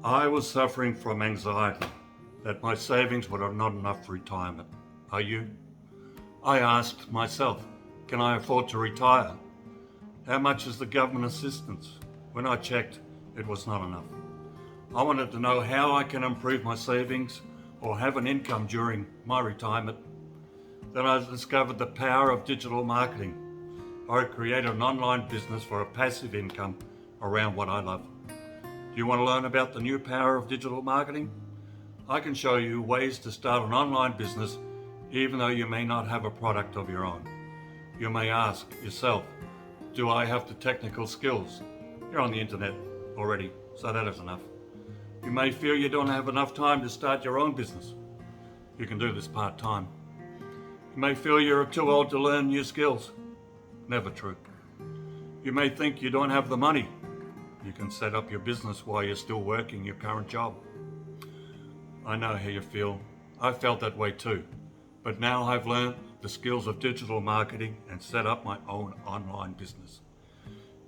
I was suffering from anxiety that my savings were not enough for retirement. Are you? I asked myself, can I afford to retire? How much is the government assistance? When I checked, it was not enough. I wanted to know how I can improve my savings or have an income during my retirement. Then I discovered the power of digital marketing. I created an online business for a passive income around what I love. Do you want to learn about the new power of digital marketing? I can show you ways to start an online business even though you may not have a product of your own. You may ask yourself, do I have the technical skills? You're on the internet already, so that is enough. You may feel you don't have enough time to start your own business. You can do this part-time. You may feel you're too old to learn new skills. Never true. You may think you don't have the money. You can set up your business while you're still working your current job. I know how you feel. I felt that way too. But now I've learned the skills of digital marketing and set up my own online business.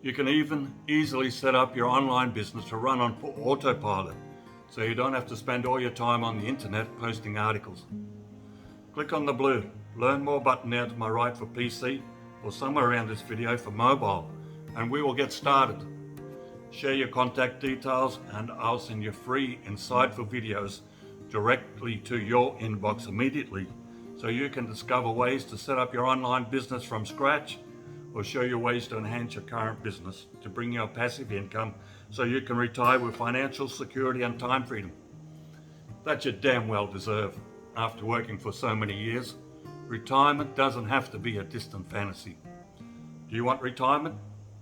You can even easily set up your online business to run on autopilot, so you don't have to spend all your time on the internet posting articles. Click on the blue Learn More button now to my right for PC or somewhere around this video for mobile, and we will get started. Share your contact details and I'll send you free, insightful videos directly to your inbox immediately, so you can discover ways to set up your online business from scratch or show you ways to enhance your current business to bring you a passive income so you can retire with financial security and time freedom that you damn well deserve after working for so many years. Retirement doesn't have to be a distant fantasy. Do you want retirement?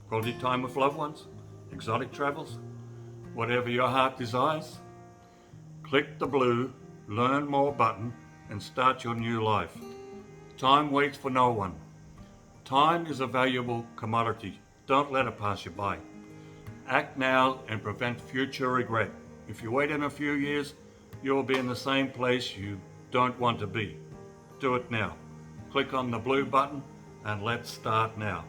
Quality time with loved ones? Exotic travels? Whatever your heart desires? Click the blue Learn More button and start your new life. Time waits for no one. Time is a valuable commodity. Don't let it pass you by. Act now and prevent future regret. If you wait in a few years, you will be in the same place you don't want to be. Do it now. Click on the blue button and let's start now.